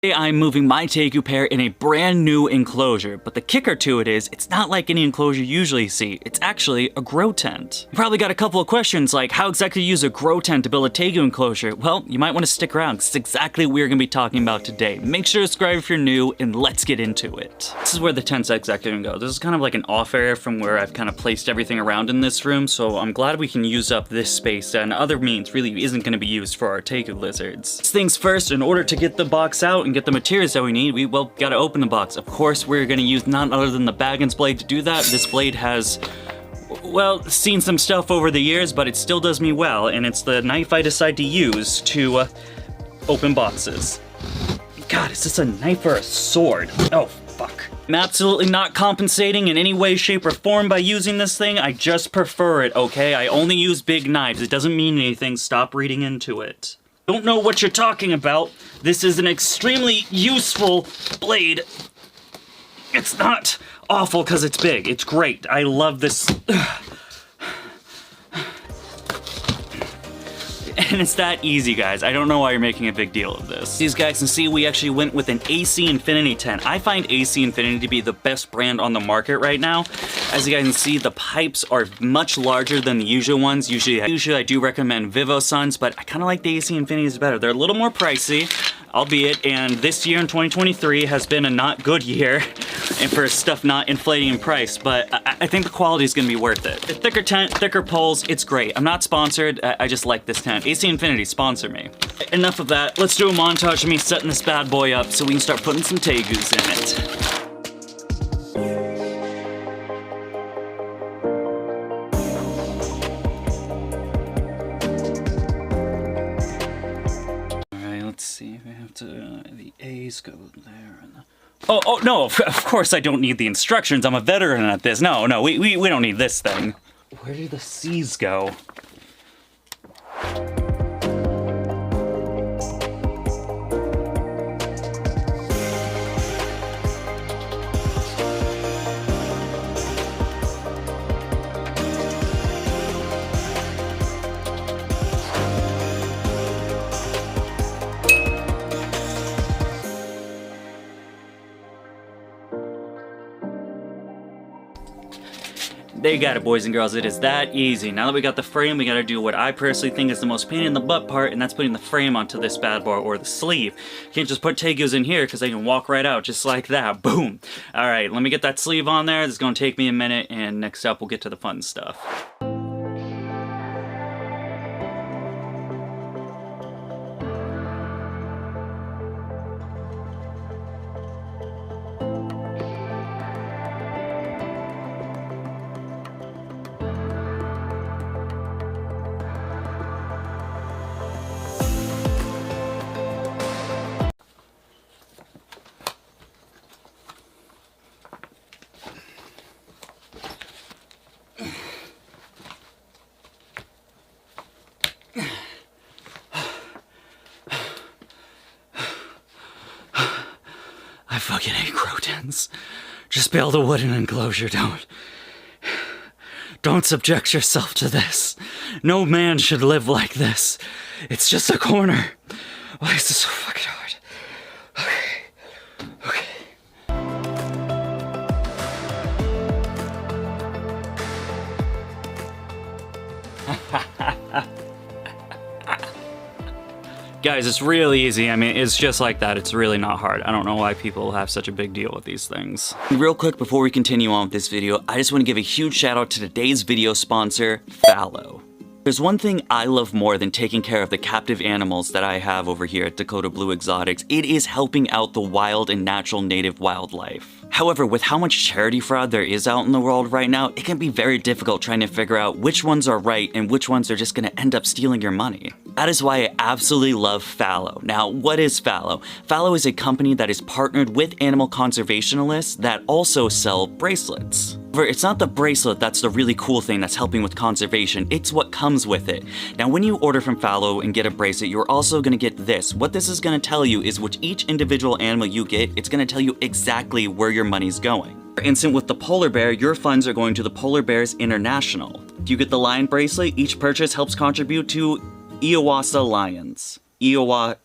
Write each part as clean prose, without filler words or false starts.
Today I'm moving my Tegu pair in a brand new enclosure, but the kicker to it is, it's not like any enclosure you usually see, it's actually a grow tent. You probably got a couple of questions like, how exactly use a grow tent to build a Tegu enclosure? Well, you might want to stick around, because it's exactly what we're going to be talking about today. Make sure to subscribe if you're new, and let's get into it. This is where the tent's exactly going to go. This is kind of like an off area from where I've kind of placed everything around in this room, so I'm glad we can use up this space, and other means really isn't going to be used for our Tegu lizards. First things first, in order to get the box out and get the materials that we need, we gotta open the box. Of course, we're gonna use none other than the Baggins blade to do that. This blade has, well, seen some stuff over the years, but it still does me well, and it's the knife I decide to use to open boxes. God, is this a knife or a sword? Oh, fuck. I'm absolutely not compensating in any way, shape, or form by using this thing. I just prefer it, okay? I only use big knives. It doesn't mean anything. Stop reading into it. Don't know what you're talking about. This is an extremely useful blade. It's not awful because it's big. It's great. I love this. And it's that easy, guys. I don't know why you're making a big deal of this. These guys can see we actually went with an AC Infinity tent. I find AC Infinity to be the best brand on the market right now. As you guys can see, the pipes are much larger than the usual ones. Usually I do recommend Vivosuns, but I kind of like the AC Infinities better. They're a little more pricey, albeit, and this year in 2023 has been a not good year and for stuff not inflating in price, but I think the quality is going to be worth it. A thicker tent, thicker poles, it's great. I'm not sponsored, I just like this tent. AC Infinity, sponsor me. Enough of that, let's do a montage of me setting this bad boy up so we can start putting some Tegus in it. Let's see if we have to, the A's go there and the... Oh, no, of course I don't need the instructions. I'm a veteran at this. No, we don't need this thing. Where do the C's go? There you got it, boys and girls. It is that easy. Now that we got the frame, we gotta do what I personally think is the most pain in the butt part, and that's putting the frame onto this bad boy, or the sleeve. You can't just put Tegus in here, because they can walk right out just like that. Boom! Alright, let me get that sleeve on there. This is gonna take me a minute, and next up we'll get to the fun stuff. I fucking hate grow tents. Just build a wooden enclosure, don't subject yourself to this. No man should live like this. It's just a corner. Why is this so fucking hard? Okay. Guys, it's really easy. I mean, it's just like that. It's really not hard. I don't know why people have such a big deal with these things. Real quick, before we continue on with this video, I just want to give a huge shout out to today's video sponsor, Fallow. There's one thing I love more than taking care of the captive animals that I have over here at Dakota Blue Exotics. It is helping out the wild and natural native wildlife. However, with how much charity fraud there is out in the world right now, it can be very difficult trying to figure out which ones are right and which ones are just going to end up stealing your money. That is why I absolutely love Fallow. Now, what is Fallow? Fallow is a company that is partnered with animal conservationists that also sell bracelets. However, it's not the bracelet that's the really cool thing that's helping with conservation, it's what comes with it. Now, when you order from Fallow and get a bracelet, you're also going to get this. What this is going to tell you is with each individual animal you get, it's going to tell you exactly where your money's going. For instance, with the polar bear, your funds are going to the Polar Bears International. If you get the lion bracelet, each purchase helps contribute to Iowasa Lions. Iowa.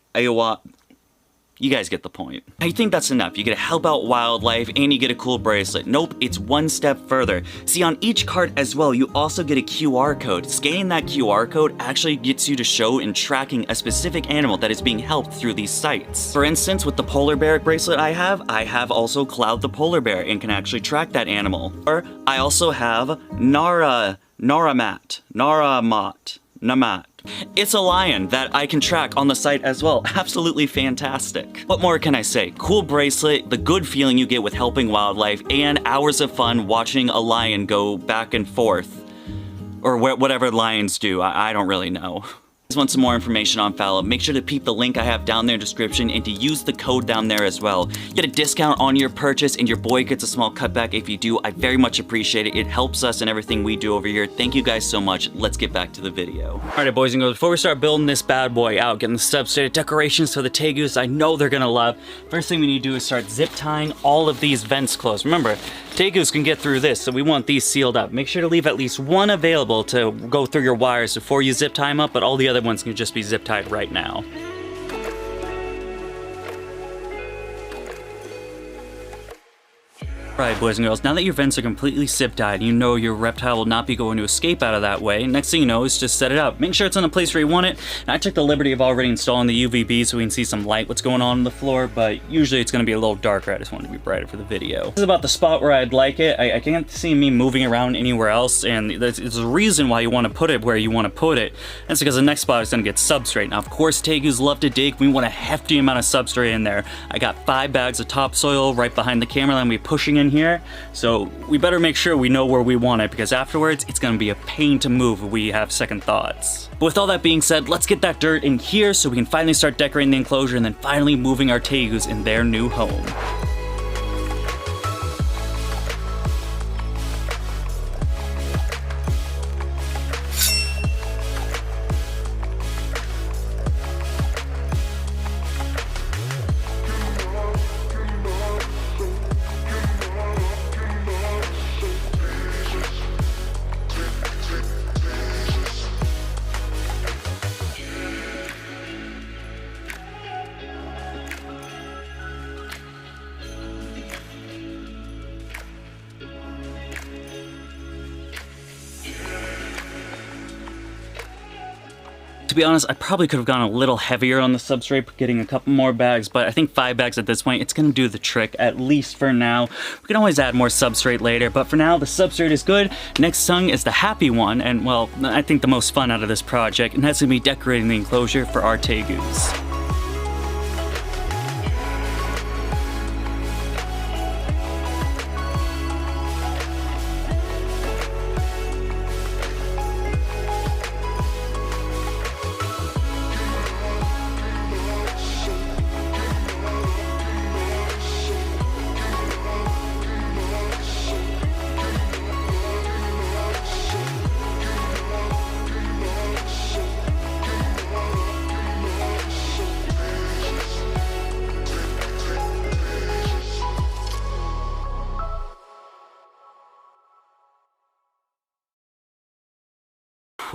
You guys get the point. I think that's enough. You get to help out wildlife and you get a cool bracelet. Nope, it's one step further. See, on each card as well, you also get a QR code. Scanning that QR code actually gets you to show and tracking a specific animal that is being helped through these sites. For instance, with the polar bear bracelet I have also Cloud the polar bear and can actually track that animal. Or I also have Namat. It's a lion that I can track on the site as well. Absolutely fantastic. What more can I say? Cool bracelet, the good feeling you get with helping wildlife, and hours of fun watching a lion go back and forth. Or whatever lions do, I don't really know. If you want some more information on Fallow, make sure to peep the link I have down there in the description and to use the code down there as well. You get a discount on your purchase and your boy gets a small cutback if you do. I very much appreciate it. It helps us in everything we do over here. Thank you guys so much. Let's get back to the video. Alright boys and girls, before we start building this bad boy out, getting the substrate decorations for the tegus I know they're gonna love, first thing we need to do is start zip tying all of these vents closed. Remember, tegus can get through this, so we want these sealed up. Make sure to leave at least one available to go through your wires before you zip tie them up, but all the other ones can just be zip tied right now. Right, boys and girls, now that your vents are completely zip tied, you know your reptile will not be going to escape out of that way. Next thing you know is just set it up. Make sure it's in a place where you want it. And I took the liberty of already installing the UVB so we can see some light what's going on the floor, but usually it's going to be a little darker. I just wanted to be brighter for the video. This is about the spot where I'd like it. I can't see me moving around anywhere else, and there's a reason why you want to put it where you want to put it. That's because the next spot is going to get substrate. Now, of course, tegus love to dig. We want a hefty amount of substrate in there. I got 5 bags of topsoil right behind the camera that I'm going to be pushing in here, so we better make sure we know where we want it, because afterwards it's gonna be a pain to move if we have second thoughts. But with all that being said, let's get that dirt in here so we can finally start decorating the enclosure and then finally moving our tegus in their new home. To be honest, I probably could have gone a little heavier on the substrate, getting a couple more bags, but I think 5 bags at this point, it's going to do the trick, at least for now. We can always add more substrate later, but for now, the substrate is good. Next thing is the happy one, and well, I think the most fun out of this project, and that's going to be decorating the enclosure for our tegus.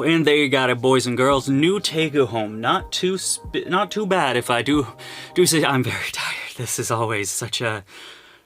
And there you got it, boys and girls. New Tegu home. Not too bad if I do say I'm very tired. This is always such a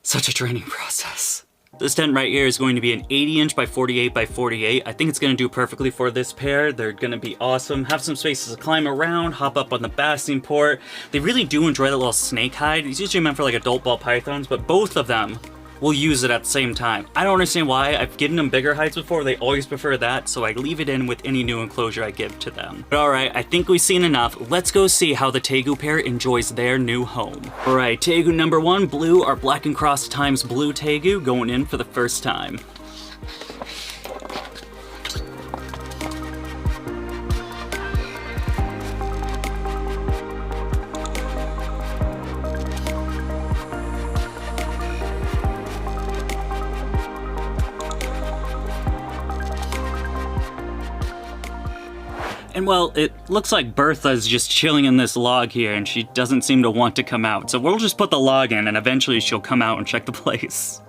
draining process. This tent right here is going to be an 80-inch by 48 by 48. I think it's going to do perfectly for this pair. They're going to be awesome. Have some spaces to climb around, hop up on the basking port. They really do enjoy that little snake hide. It's usually meant for like adult ball pythons, but both of them will use it at the same time. I don't understand why. I've given them bigger heights before. They always prefer that, so I leave it in with any new enclosure I give to them. But alright, I think we've seen enough. Let's go see how the Tegu pair enjoys their new home. Alright, Tegu number 1, blue, our black and cross times blue Tegu, going in for the first time. And well, it looks like Bertha's just chilling in this log here and she doesn't seem to want to come out. So we'll just put the log in and eventually she'll come out and check the place.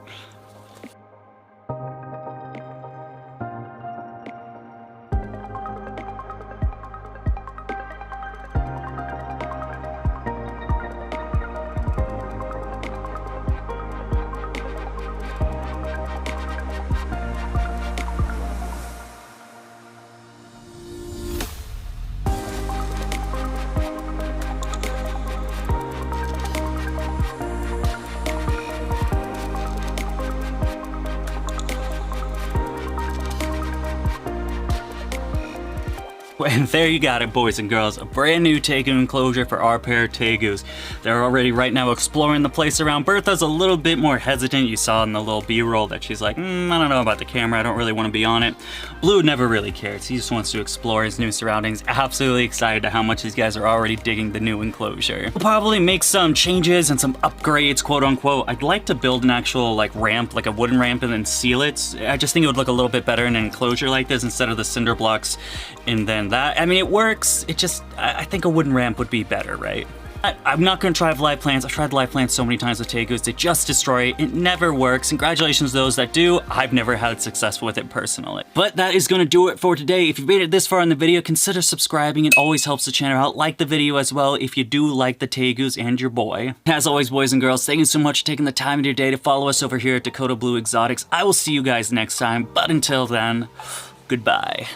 And there you got it, boys and girls, a brand new Tegu enclosure for our pair of Tegus. They're already right now exploring the place around. Bertha's a little bit more hesitant. You saw in the little B-roll that she's like, I don't know about the camera, I don't really want to be on it. Blue never really cares. He just wants to explore his new surroundings. Absolutely excited to how much these guys are already digging the new enclosure. We'll probably make some changes and some upgrades, quote unquote. I'd like to build an actual like ramp, like a wooden ramp, and then seal it. I just think it would look a little bit better in an enclosure like this instead of the cinder blocks and then that. I mean, it works. It just, I think a wooden ramp would be better, right? I'm not gonna try live plants. I've tried live plants so many times with Tegus. They just destroy it. It never works. Congratulations to those that do. I've never had success with it personally. But that is gonna do it for today. If you've made it this far in the video, consider subscribing. It always helps the channel out. Like the video as well if you do like the Tegus and your boy. As always, boys and girls, thank you so much for taking the time of your day to follow us over here at Dakota Blue Exotics. I will see you guys next time, but until then, goodbye.